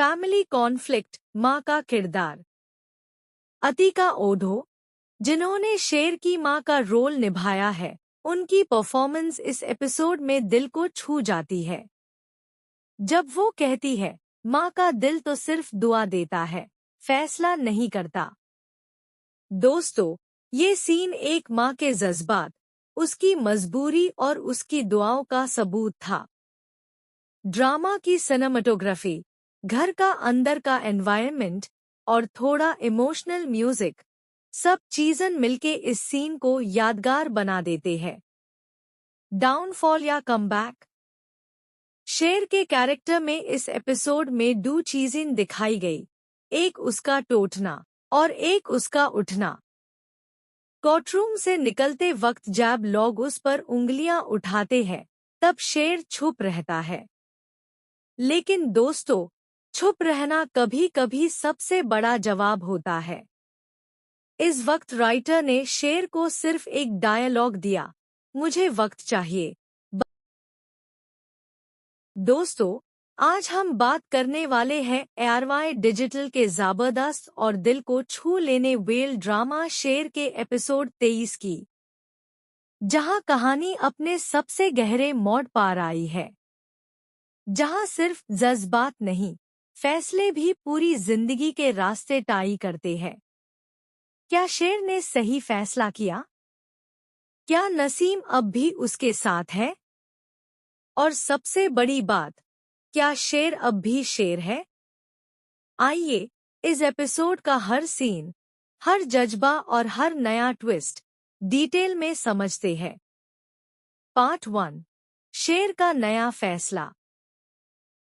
Family conflict, माँ का किरदार। अतिका ओढो, जिन्होंने शेर की माँ का रोल निभाया है, उनकी परफॉर्मेंस इस एपिसोड में दिल को छू जाती है। जब वो कहती है, माँ का दिल तो सिर्फ दुआ देता है, फैसला नहीं करता। दोस्तों, ये सीन एक माँ के जज्बात, उसकी मजबूरी और उसकी दुआओं का सबूत था। ड्रामा की सिनेमेटोग्राफी, घर का अंदर का एनवायरनमेंट और थोड़ा इमोशनल म्यूजिक, सब चीज़न मिलके इस सीन को यादगार बना देते हैं। डाउनफॉल या कमबैक। शेर के कैरेक्टर में इस एपिसोड में दो चीज़ें दिखाई गई, एक उसका टूटना और एक उसका उठना। कोर्टरूम से निकलते वक्त जब लोग उस पर उंगलियां उठाते हैं, तब शेर चुप रहता है। लेकिन दोस्तों, चुप रहना कभी-कभी सबसे बड़ा जवाब होता है। इस वक्त राइटर ने शेर को सिर्फ एक डायलॉग दिया, मुझे वक्त चाहिए। दोस्तों, आज हम बात करने वाले हैं ARY डिजिटल के जबरदस्त और दिल को छू लेने वेल ड्रामा शेर के एपिसोड 23 की, जहां कहानी अपने सबसे गहरे मोड़ पार आई है, जहां सिर्फ जज्बात नहीं, फैसले भी पूरी जिंदगी के रास्ते तय करते हैं। क्या शेर ने सही फैसला किया? क्या नसीम अब भी उसके साथ है? और सबसे बड़ी बात, क्या शेर अब भी शेर है? आइए, इस एपिसोड का हर सीन, हर जज्बा और हर नया ट्विस्ट डिटेल में समझते हैं। पार्ट 1, शेर का नया फैसला।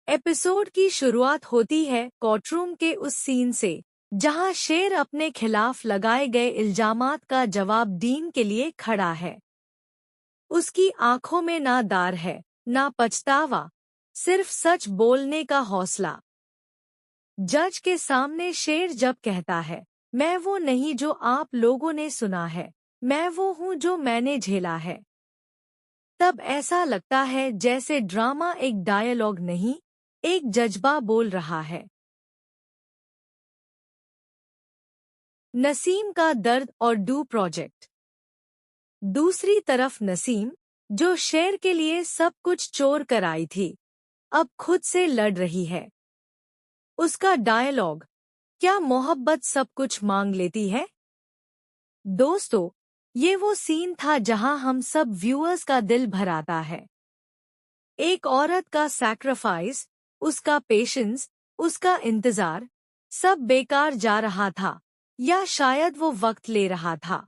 एपिसोड की शुरुआत होती है कोर्टरूम के उस सीन से, जहां शेर अपने खिलाफ लगाए गए इल्जामात का जवाब देने के लिए खड़ा है। उसकी आंखों में ना दार है, ना पछतावा, सिर्फ सच बोलने का हौसला। जज के सामने शेर जब कहता है, मैं वो नहीं जो आप लोगों ने सुना है, मैं वो हूँ जो मैंने झेला है, तब ऐसा लगता है जैसे ड्रामा एक डायलॉग नहीं, एक जज्बा बोल रहा है। नसीम का दर्द और डू प्रोजेक्ट। दूसरी तरफ नसीम, जो शेर के लिए सब कुछ चोर कर आई थी, अब खुद से लड़ रही है। उसका डायलॉग, क्या मोहब्बत सब कुछ मांग लेती है? दोस्तों, ये वो सीन था जहां हम सब व्यूअर्स का दिल भर आता है। एक औरत का सैक्रिफाइस, उसका पेशेंस, उसका इंतजार, सब बेकार जा रहा था, या शायद वो वक्त ले रहा था।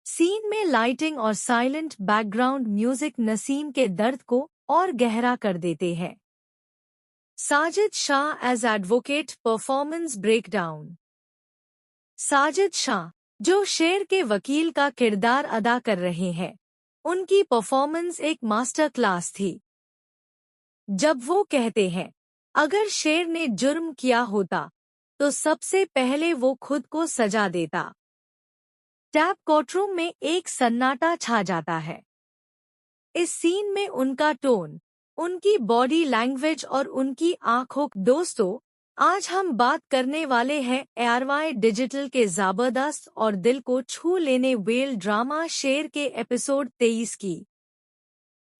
सीन में लाइटिंग और साइलेंट बैकग्राउंड म्यूजिक नसीम के दर्द को और गहरा कर देते हैं। Sajid Shah as advocate performance breakdown. Sajid Shah, जो शेर के वकील का किरदार अदा कर रहे हैं, उनकी परफॉर्मेंस एक मास्टर क्लास थी। जब वो कहते हैं, अगर शेर ने जुर्म किया होता, तो सबसे पहले वो खुद को सजा देता। टैब कोर्टरूम में एक सन्नाटा छा जाता है। इस सीन में उनका टोन, उनकी बॉडी लैंग्वेज और उनकी आंखों। दोस्तों, आज हम बात करने वाले हैं ARY डिजिटल के जबरदस्त और दिल को छू लेने वेल ड्रामा शेर के एपिसोड 23 की,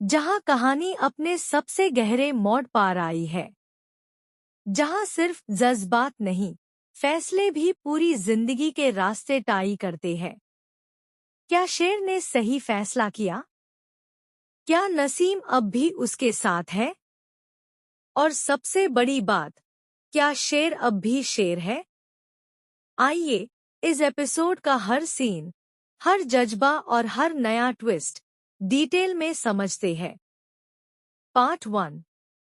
जहां कहानी अपने सबसे गहरे मोड़ पार आई है, जहां सिर्फ जज्बात नहीं, फैसले भी पूरी जिंदगी के रास्ते तय करते हैं। क्या शेर ने सही फैसला किया? क्या नसीम अब भी उसके साथ है? और सबसे बड़ी बात, क्या शेर अब भी शेर है? आइए, इस एपिसोड का हर सीन, हर जज्बा और हर नया ट्विस्ट डिटेल में समझते हैं। पार्ट 1,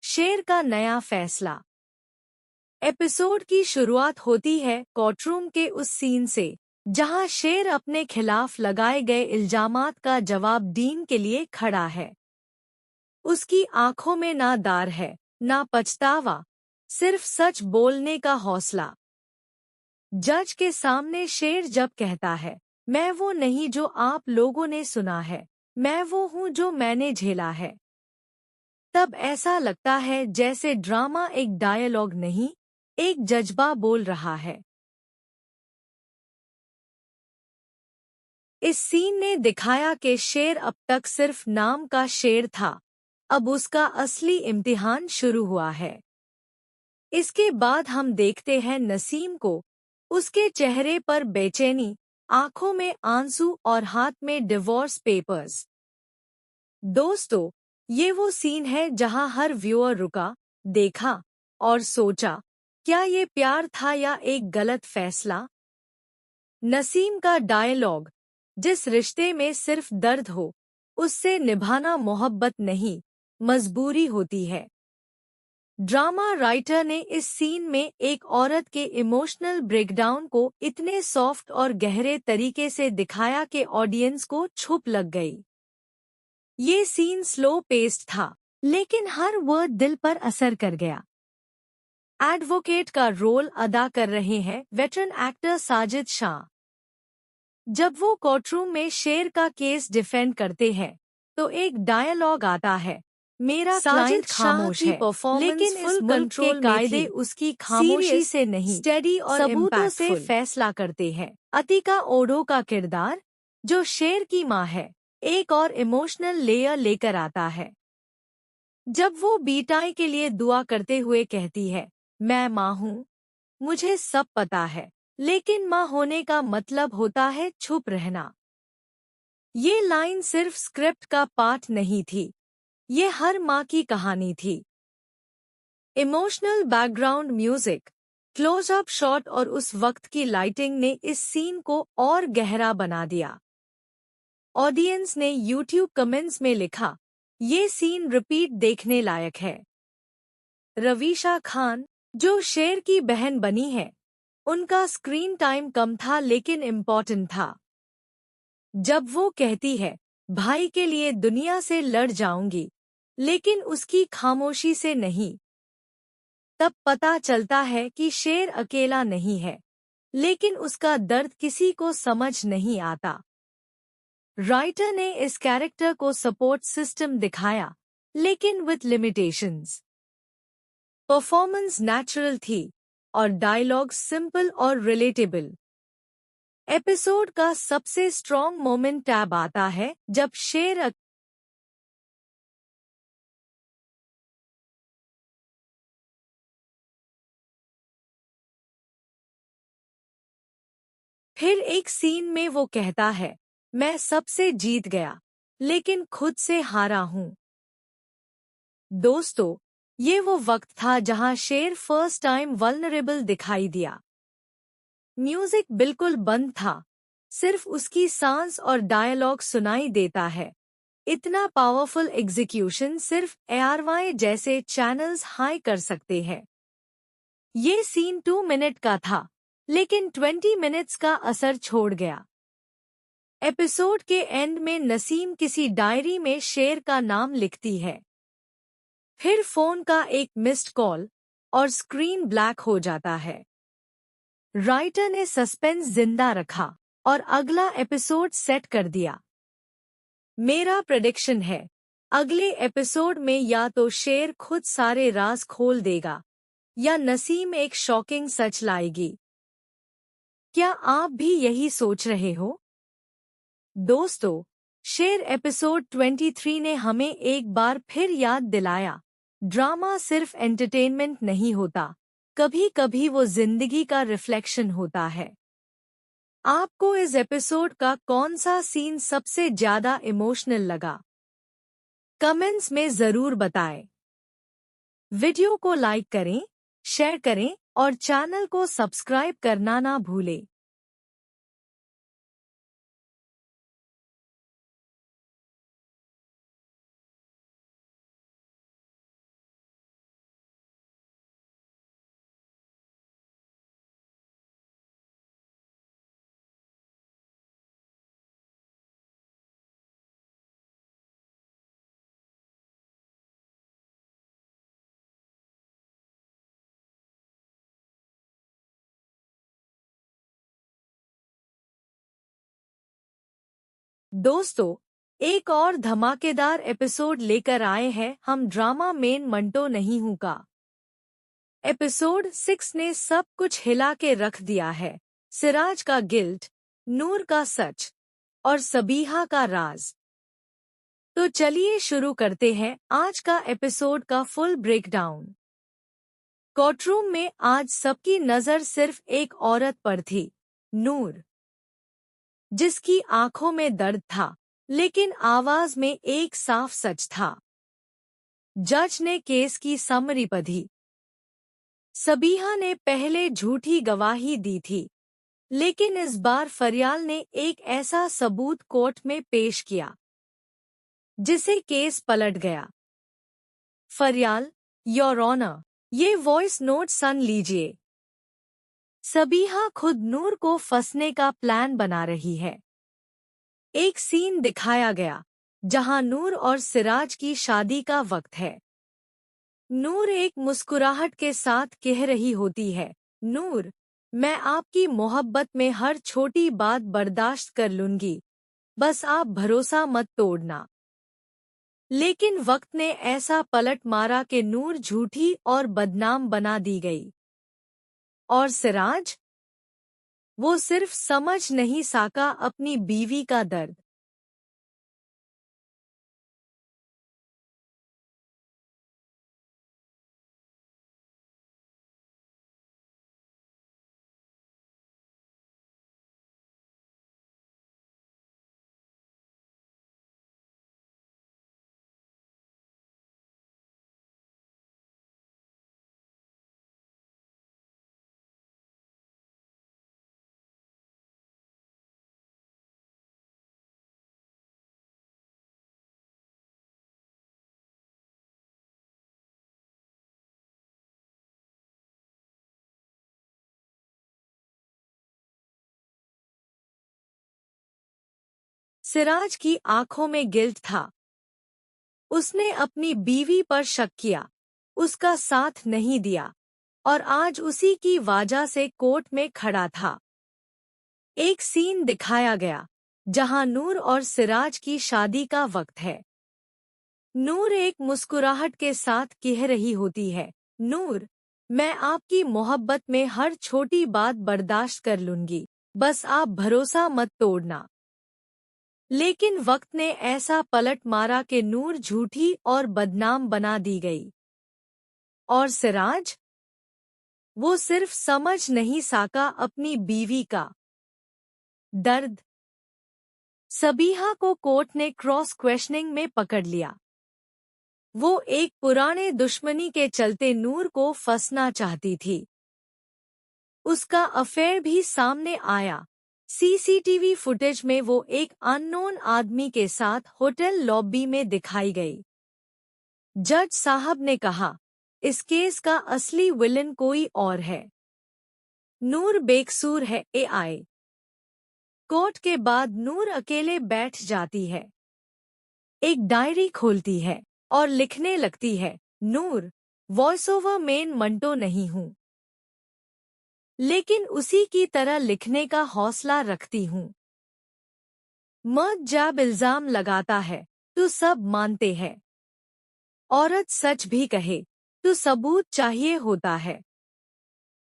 शेर का नया फैसला। एपिसोड की शुरुआत होती है कोर्टरूम के उस सीन से, जहां शेर अपने खिलाफ लगाए गए इल्जामात का जवाब देने के लिए खड़ा है। उसकी आंखों में ना दार है, ना पछतावा, सिर्फ सच बोलने का हौसला। जज के सामने शेर जब कहता है, मैं वो नहीं जो आप लोगों ने सुना है, मैं वो हूँ जो मैंने झेला है, तब ऐसा लगता है जैसे ड्रामा एक डायलॉग नहीं, एक जज्बा बोल रहा है। इस सीन ने दिखाया कि शेर अब तक सिर्फ नाम का शेर था, अब उसका असली इम्तिहान शुरू हुआ है। इसके बाद हम देखते हैं नसीम को, उसके चेहरे पर बेचैनी, आंखों में आंसू और हाथ में डिवोर्स पेपर्स। दोस्तों, ये वो सीन है जहां हर व्यूअर रुका, देखा और सोचा, क्या ये प्यार था या एक गलत फैसला? नसीम का डायलॉग, जिस रिश्ते में सिर्फ दर्द हो, उससे निभाना मोहब्बत नहीं, मजबूरी होती है। ड्रामा राइटर ने इस सीन में एक औरत के इमोशनल ब्रेकडाउन को इतने सॉफ्ट और गहरे तरीके से दिखाया कि ऑडियंस को छुप लग गई। ये सीन स्लो पेस्ड था, लेकिन हर वर्ड दिल पर असर कर गया। एडवोकेट का रोल अदा कर रहे हैं वेटरन एक्टर साजिद शाह। जब वो कोर्टरूम में शेर का केस डिफेंड करते हैं, तो एक डायलॉग आता है, मेरा क्लाइंट खामोश है, लेकिन इस मुल्क के कायदे उसकी खामोशी से नहीं, स्टेडी और सबूतों से फैसला करते हैं। अतिका ओडो का किरदार, जो शेर की माँ है, एक और इमोशनल लेयर लेकर आता है। जब वो बीटाई के लिए दुआ करते हुए कहती है, मैं माँ हूँ, मुझे सब पता है, लेकिन माँ होने का मतलब होता है चुप रहना। ये लाइन सिर्फ स्क्रिप्ट का पार्ट नहीं थी, ये हर माँ की कहानी थी। Emotional background music, close-up shot और उस वक्त की लाइटिंग ने इस सीन को और गहरा बना दिया। ऑडियंस ने यूट्यूब कमेंट्स में लिखा, ये सीन रिपीट देखने लायक है। रवीशा खान, जो शेर की बहन बनी है, उनका स्क्रीन टाइम कम था लेकिन इम्पोर्टेंट था। जब वो कहती है, भाई के लिए दुनिया से लड़ जाऊंगी, लेकिन उसकी खामोशी से नहीं, तब पता चलता है कि शेर अकेला नहीं है, लेकिन उसका दर्द किसी को समझ नहीं आता। राइटर ने इस कैरेक्टर को सपोर्ट सिस्टम दिखाया, लेकिन विथ लिमिटेशंस। परफॉर्मेंस नेचुरल थी और डायलॉग सिंपल और रिलेटेबल। एपिसोड का सबसे स्ट्रॉन्ग मोमेंट टैब आता है जब शेर फिर एक सीन में वो कहता है, मैं सबसे जीत गया, लेकिन खुद से हारा हूँ। दोस्तों, ये वो वक्त था जहां शेर फर्स्ट टाइम वल्नरेबल दिखाई दिया। म्यूजिक बिल्कुल बंद था, सिर्फ उसकी सांस और डायलॉग सुनाई देता है। इतना पावरफुल एग्जीक्यूशन सिर्फ एआरवाई जैसे चैनल्स हाई कर सकते हैं। ये सीन 2 मिनट का था, लेकिन 20 मिनट्स का असर छोड़ गया। एपिसोड के एंड में नसीम किसी डायरी में शेर का नाम लिखती है। फिर फोन का एक मिस्ड कॉल और स्क्रीन ब्लैक हो जाता है। राइटर ने सस्पेंस जिंदा रखा और अगला एपिसोड सेट कर दिया। मेरा प्रेडिक्शन है, अगले एपिसोड में या तो शेर खुद सारे राज खोल देगा, या नसीम एक शॉकिंग सच लाएगी। क्या आप भी यही सोच रहे हो? दोस्तों, शेर एपिसोड 23 ने हमें एक बार फिर याद दिलाया, ड्रामा सिर्फ एंटरटेनमेंट नहीं होता, कभी कभी वो जिंदगी का रिफ्लेक्शन होता है। आपको इस एपिसोड का कौन सा सीन सबसे ज्यादा इमोशनल लगा? कमेंट्स में जरूर बताएं। वीडियो को लाइक करें, शेयर करें और चैनल को सब्सक्राइब करना ना भूलें। दोस्तों, एक और धमाकेदार एपिसोड लेकर आए हैं हम ड्रामा मेन मंटो नहीं हूँ का। एपिसोड 6 ने सब कुछ हिला के रख दिया है। सिराज का गिल्ट, नूर का सच और सबीहा का राज। तो चलिए शुरू करते हैं आज का एपिसोड का फुल ब्रेकडाउन। कोर्टरूम में आज सबकी नजर सिर्फ एक औरत पर थी, नूर, जिसकी आंखों में दर्द था लेकिन आवाज में एक साफ सच था। जज ने केस की समरी पढ़ी। सबीहा ने पहले झूठी गवाही दी थी, लेकिन इस बार फरियाल ने एक ऐसा सबूत कोर्ट में पेश किया जिसे केस पलट गया। फरियाल, योर ऑनर, ये वॉइस नोट सुन लीजिए। सबीहा खुद नूर को फंसने का प्लान बना रही है। एक सीन दिखाया गया जहां नूर और सिराज की शादी का वक्त है। नूर एक मुस्कुराहट के साथ कह रही होती है, नूर, मैं आपकी मोहब्बत में हर छोटी बात बर्दाश्त कर लूंगी, बस आप भरोसा मत तोड़ना। लेकिन वक्त ने ऐसा पलट मारा कि नूर झूठी और बदनाम बना दी गई। और सिराज, वो सिर्फ समझ नहीं सका अपनी बीवी का दर्द। सिराज की आंखों में गिल्ट था। उसने अपनी बीवी पर शक किया, उसका साथ नहीं दिया और आज उसी की वजह से कोर्ट में खड़ा था। एक सीन दिखाया गया जहां नूर और सिराज की शादी का वक्त है। नूर एक मुस्कुराहट के साथ कह रही होती है, नूर, मैं आपकी मोहब्बत में हर छोटी बात बर्दाश्त कर लूंगी, बस आप भरोसा मत तोड़ना। लेकिन वक्त ने ऐसा पलट मारा कि नूर झूठी और बदनाम बना दी गई। और सिराज, वो सिर्फ समझ नहीं सका अपनी बीवी का दर्द। सबीहा को कोर्ट ने क्रॉस क्वेश्चनिंग में पकड़ लिया। वो एक पुराने दुश्मनी के चलते नूर को फंसना चाहती थी। उसका अफेयर भी सामने आया। सीसीटीवी फुटेज में वो एक अननोन आदमी के साथ होटल लॉबी में दिखाई गई। जज साहब ने कहा, इस केस का असली विलन कोई और है। नूर बेकसूर है। एआई। कोर्ट के बाद नूर अकेले बैठ जाती है, एक डायरी खोलती है और लिखने लगती है, नूर, वॉइस ओवर मेन मंटो नहीं हूँ, लेकिन उसी की तरह लिखने का हौसला रखती हूँ। मर्द जब इल्जाम लगाता है तो सब मानते हैं। औरत सच भी कहे तो सबूत चाहिए होता है।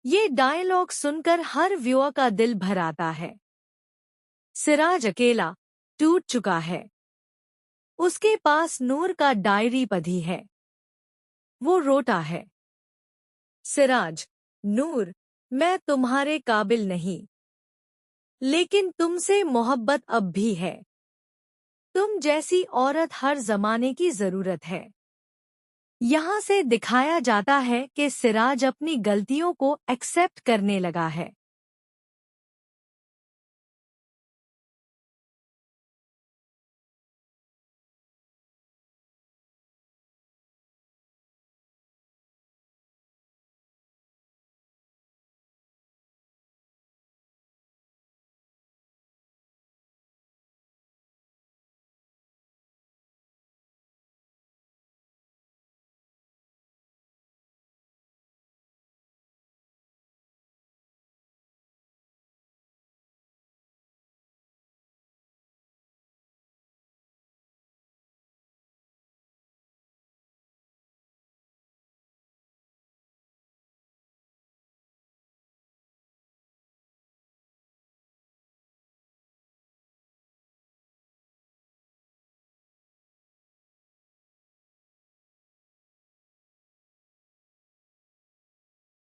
ये डायलॉग सुनकर हर व्यूअर का दिल भर आता है। सिराज अकेला टूट चुका है। उसके पास नूर का डायरी पढ़ी है। वो रोता है, सिराज, नूर, मैं तुम्हारे काबिल नहीं, लेकिन तुमसे मोहब्बत अब भी है। तुम जैसी औरत हर जमाने की जरूरत है। यहाँ से दिखाया जाता है कि सिराज अपनी गलतियों को एक्सेप्ट करने लगा है।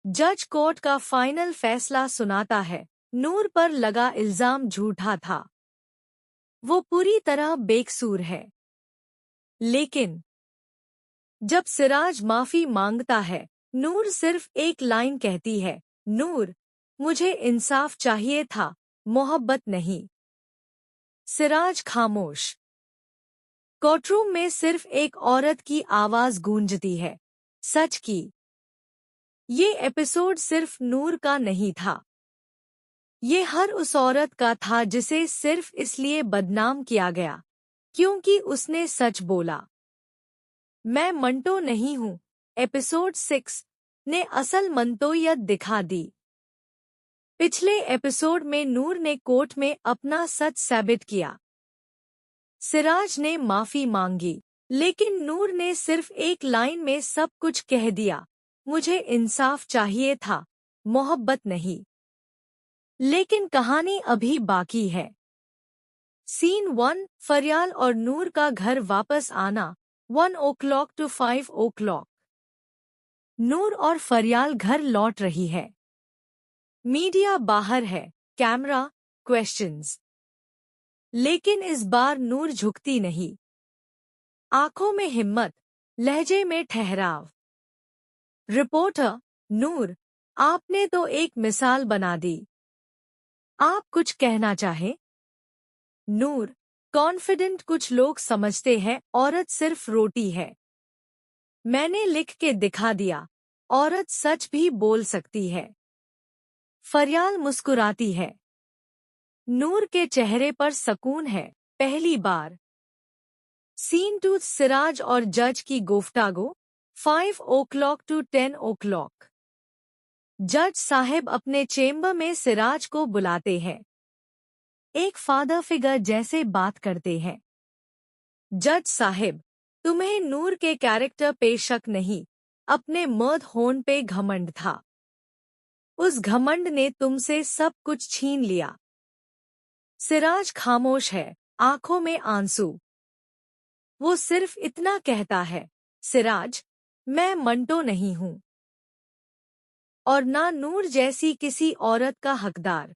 जज कोर्ट का फाइनल फैसला सुनाता है। नूर पर लगा इल्जाम झूठा था। वो पूरी तरह बेकसूर है। लेकिन जब सिराज माफी मांगता है, नूर सिर्फ एक लाइन कहती है, नूर, मुझे इंसाफ चाहिए था, मोहब्बत नहीं। सिराज खामोश। कोर्टरूम में सिर्फ एक औरत की आवाज गूंजती है, सच की। ये एपिसोड सिर्फ नूर का नहीं था। ये हर उस औरत का था जिसे सिर्फ इसलिए बदनाम किया गया क्योंकि उसने सच बोला। मैं मंटो नहीं हूँ एपिसोड 6 ने असल मंतोयत दिखा दी। पिछले एपिसोड में नूर ने कोर्ट में अपना सच साबित किया। सिराज ने माफी मांगी, लेकिन नूर ने सिर्फ एक लाइन में सब कुछ कह दिया, मुझे इंसाफ चाहिए था, मोहब्बत नहीं। लेकिन कहानी अभी बाकी है। सीन 1, फरियाल और नूर का घर वापस आना, 1 o'clock to 5 o'clock। नूर और फरियाल घर लौट रही है। मीडिया बाहर है, कैमरा, क्वेश्चंस। लेकिन इस बार नूर झुकती नहीं। आंखों में हिम्मत, लहजे में ठहराव। रिपोर्टर, नूर, आपने तो एक मिसाल बना दी। आप कुछ कहना चाहे? नूर, कॉन्फिडेंट, कुछ लोग समझते हैं औरत सिर्फ रोटी है। मैंने लिख के दिखा दिया, औरत सच भी बोल सकती है। फरियाल मुस्कुराती है। नूर के चेहरे पर सुकून है, पहली बार। सीन 2, सिराज और जज की गुफ्तागू, 5 o'clock to 10 o'clock। जज साहब अपने चेम्बर में सिराज को बुलाते हैं। एक फादर फिगर जैसे बात करते हैं। जज साहब, तुम्हें नूर के कैरेक्टर पे शक नहीं, अपने मर्द होने पे घमंड था। उस घमंड ने तुमसे सब कुछ छीन लिया। सिराज खामोश है, आंखों में आंसू। वो सिर्फ इतना कहता है, सिराज, मैं मंटो नहीं हूँ और ना नूर जैसी किसी औरत का हकदार।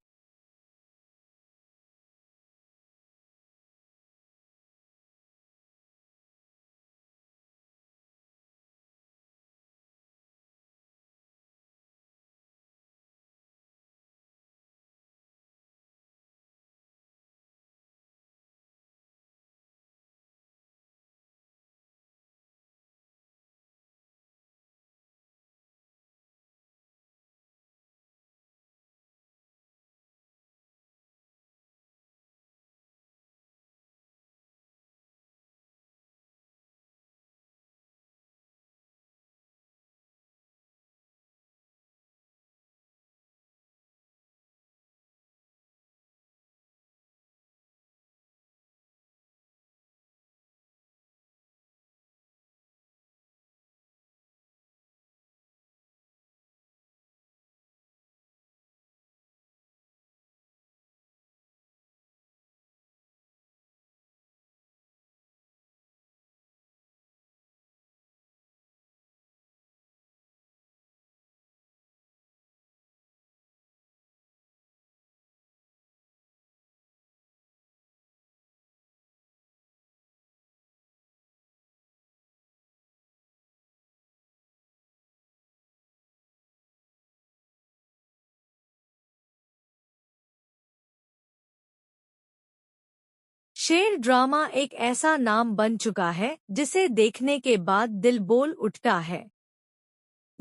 शेर ड्रामा एक ऐसा नाम बन चुका है जिसे देखने के बाद दिल बोल उठता है।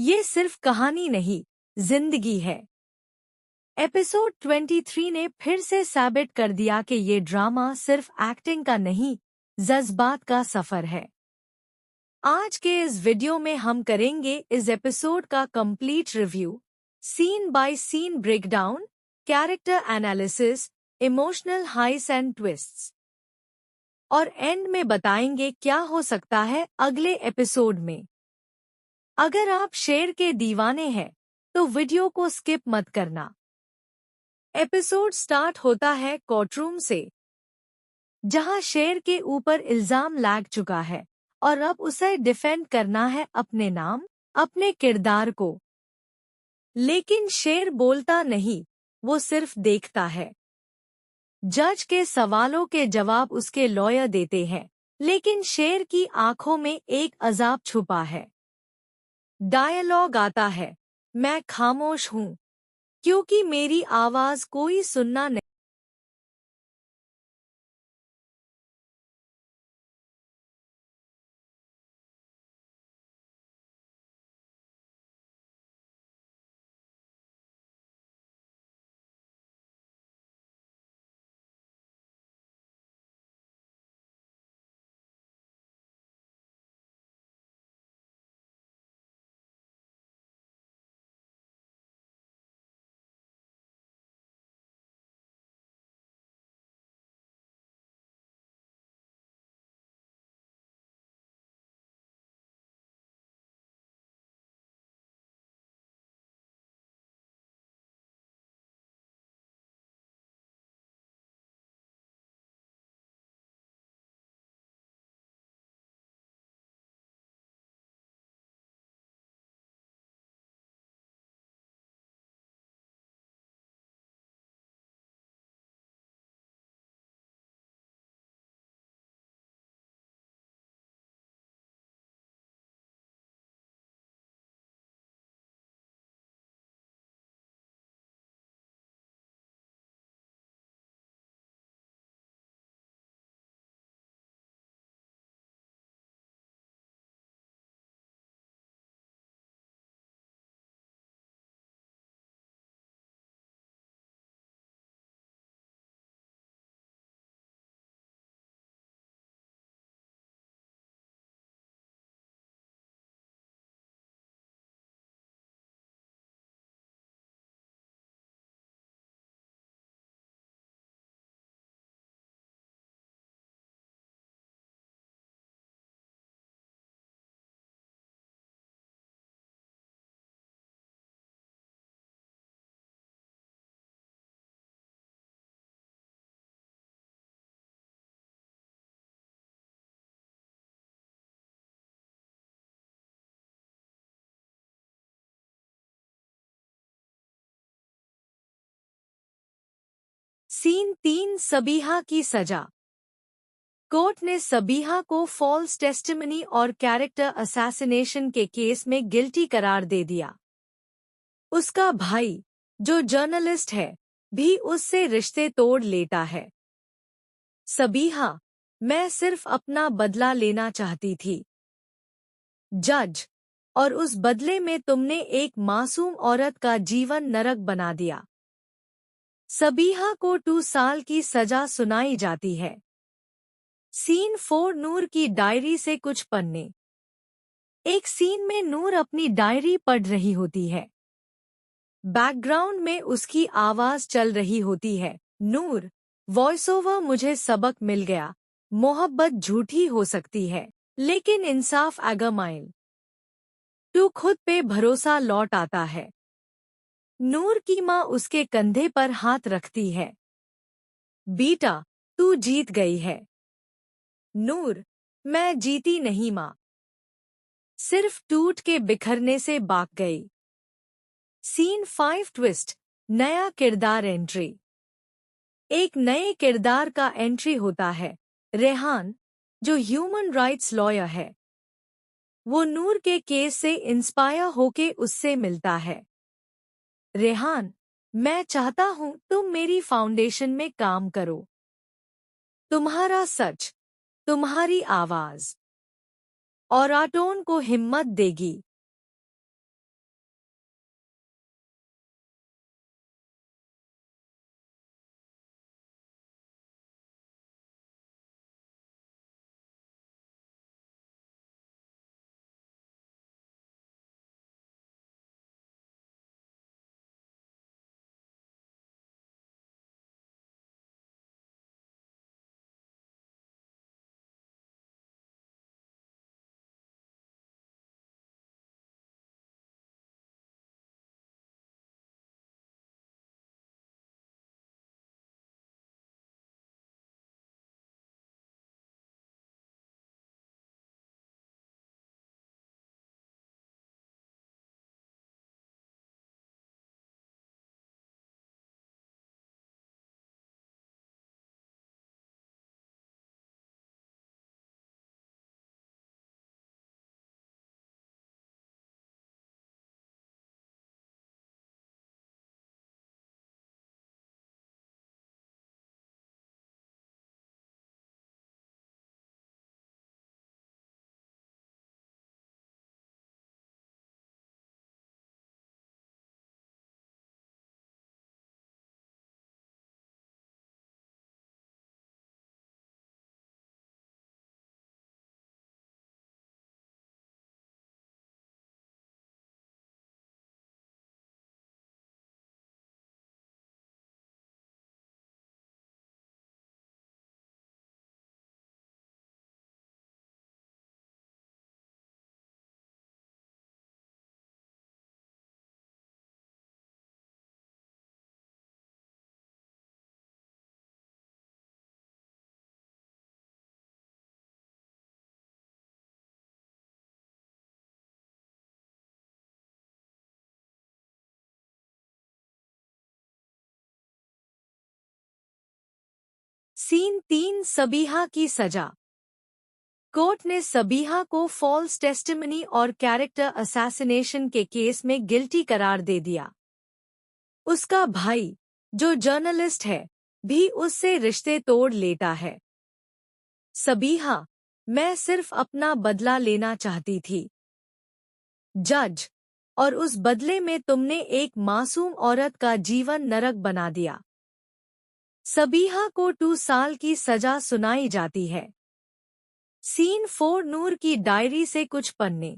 ये सिर्फ कहानी नहीं, जिंदगी है। एपिसोड 23 ने फिर से साबित कर दिया कि ये ड्रामा सिर्फ एक्टिंग का नहीं, जज्बात का सफर है। आज के इस वीडियो में हम करेंगे इस एपिसोड का complete review, scene by scene breakdown, character analysis, emotional highs and twists. और एंड में बताएंगे क्या हो सकता है अगले एपिसोड में। अगर आप शेर के दीवाने हैं तो वीडियो को स्किप मत करना। एपिसोड स्टार्ट होता है कोर्टरूम से, जहां शेर के ऊपर इल्जाम लग चुका है और अब उसे डिफेंड करना है अपने नाम, अपने किरदार को। लेकिन शेर बोलता नहीं, वो सिर्फ देखता है। जज के सवालों के जवाब उसके लॉयर देते हैं, लेकिन शेर की आंखों में एक अजाब छुपा है। डायलॉग आता है, मैं खामोश हूँ क्योंकि मेरी आवाज कोई सुनना नहीं। सीन 3, सबीहा की सजा। कोर्ट ने सबीहा को फॉल्स टेस्टिमनी और कैरेक्टर असैसिनेशन के केस में गिल्टी करार दे दिया। उसका भाई, जो जर्नलिस्ट है, भी उससे रिश्ते तोड़ लेता है। सबीहा, मैं सिर्फ अपना बदला लेना चाहती थी। जज, और उस बदले में तुमने एक मासूम औरत का जीवन नरक बना दिया। सबीहा को 2 साल की सजा सुनाई जाती है। सीन 4, नूर की डायरी से कुछ पन्ने। एक सीन में नूर अपनी डायरी पढ़ रही होती है। बैकग्राउंड में उसकी आवाज चल रही होती है, नूर, वॉइस ओवर, मुझे सबक मिल गया। मोहब्बत झूठी हो सकती है, लेकिन इंसाफ अगमाइल। तू खुद पे भरोसा लौट आता है। नूर की माँ उसके कंधे पर हाथ रखती है। बेटा, तू जीत गई है। नूर, मैं जीती नहीं माँ, सिर्फ टूट के बिखरने से बाक गई। सीन 5, ट्विस्ट, नया किरदार एंट्री। एक नए किरदार का एंट्री होता है, रेहान, जो ह्यूमन राइट्स लॉयर है। वो नूर के केस से इंस्पायर होके उससे मिलता है। रेहान, मैं चाहता हूँ तुम मेरी फाउंडेशन में काम करो। तुम्हारा सच, तुम्हारी आवाज और आटोन को हिम्मत देगी। सीन 3 सबीहा की सजा। कोर्ट ने सबीहा को फॉल्स टेस्टिमनी और कैरेक्टर असैसिनेशन के केस में गिल्टी करार दे दिया। उसका भाई, जो जर्नलिस्ट है, भी उससे रिश्ते तोड़ लेता है। सबीहा, मैं सिर्फ अपना बदला लेना चाहती थी। जज, और उस बदले में तुमने एक मासूम औरत का जीवन नरक बना दिया। सबीहा को 2 साल की सजा सुनाई जाती है। सीन 4 नूर की डायरी से कुछ पन्ने।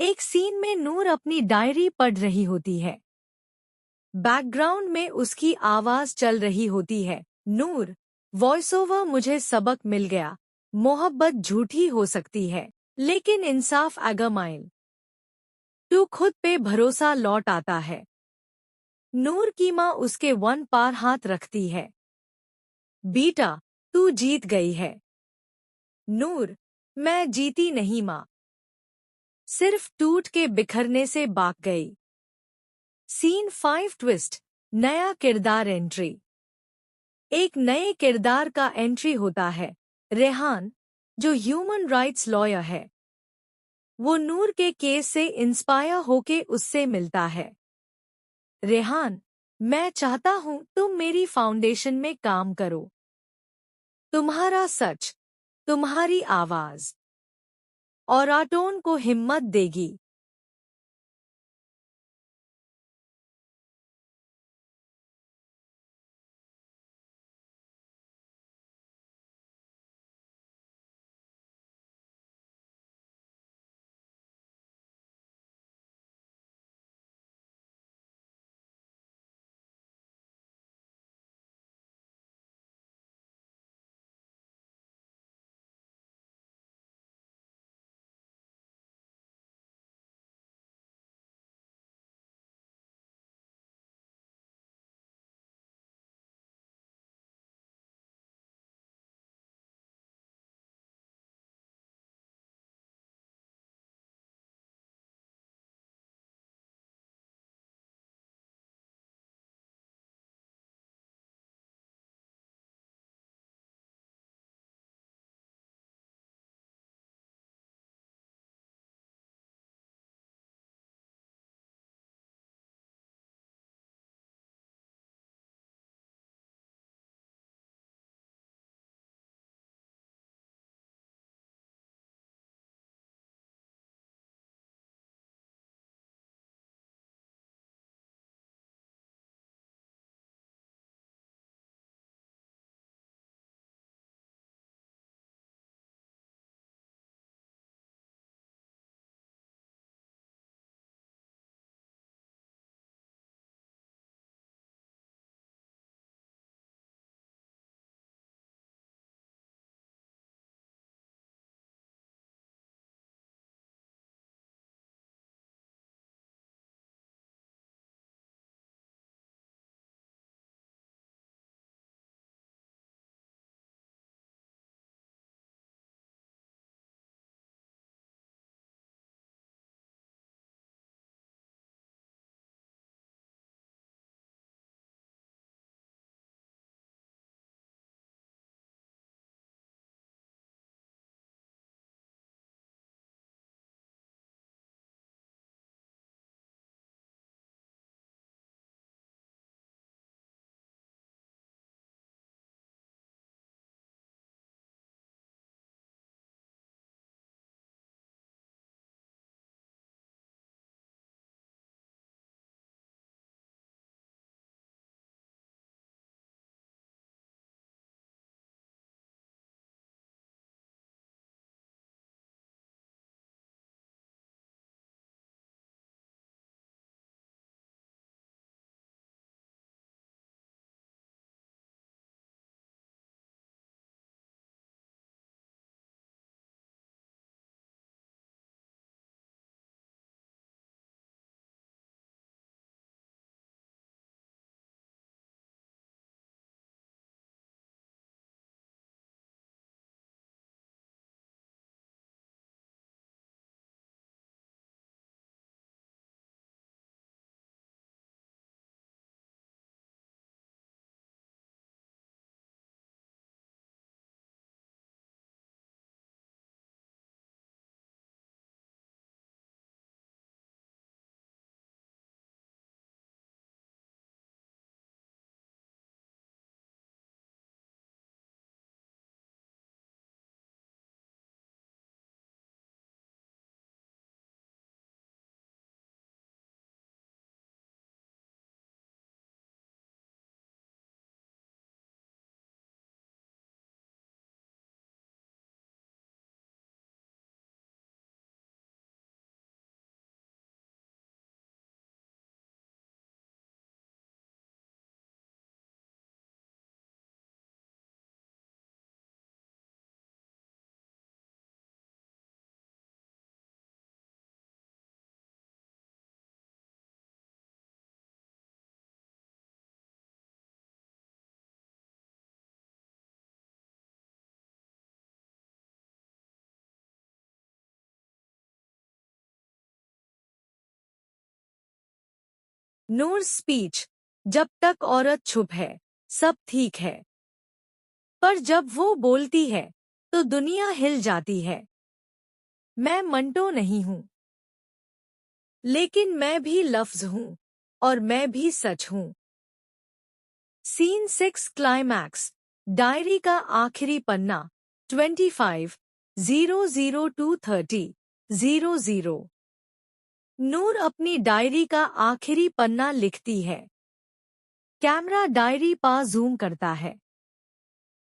एक सीन में नूर अपनी डायरी पढ़ रही होती है। बैकग्राउंड में उसकी आवाज चल रही होती है। नूर, वॉइस ओवर, मुझे सबक मिल गया। मोहब्बत झूठी हो सकती है, लेकिन इंसाफ अगमाइल। तू खुद पे भरोसा लौट आता है। नूर की माँ उसके वन पार हाथ रखती है। बेटा, तू जीत गई है। नूर, मैं जीती नहीं माँ, सिर्फ टूट के बिखरने से बाक गई। सीन 5 ट्विस्ट, नया किरदार एंट्री। एक नए किरदार का एंट्री होता है, रेहान, जो ह्यूमन राइट्स लॉयर है। वो नूर के केस से इंस्पायर होके उससे मिलता है। रेहान, मैं चाहता हूँ तुम मेरी फाउंडेशन में काम करो। तुम्हारा सच, तुम्हारी आवाज और आटोन को हिम्मत देगी। नूर स्पीच, जब तक औरत चुप है सब ठीक है, पर जब वो बोलती है तो दुनिया हिल जाती है। मैं मंटो नहीं हूं, लेकिन मैं भी लफ्ज हूं और मैं भी सच हूं। सीन 6 क्लाइमैक्स, डायरी का आखिरी पन्ना 25/00/2/30/00। नूर अपनी डायरी का आखिरी पन्ना लिखती है। कैमरा डायरी पर जूम करता है।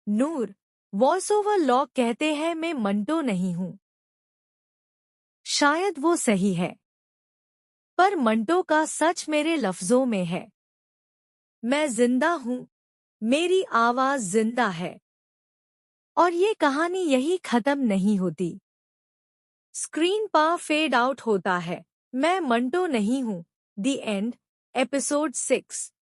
नूर, वॉइस ओवर लॉक कहते हैं मैं मंटो नहीं हूं। शायद वो सही है, पर मंटो का सच मेरे लफ्जों में है। मैं जिंदा हूं, मेरी आवाज जिंदा है। और ये कहानी यही खत्म नहीं होती। स्क्रीन पर फेड आउट होता है। मैं मंटो नहीं हूं, द एंड, एपिसोड 6।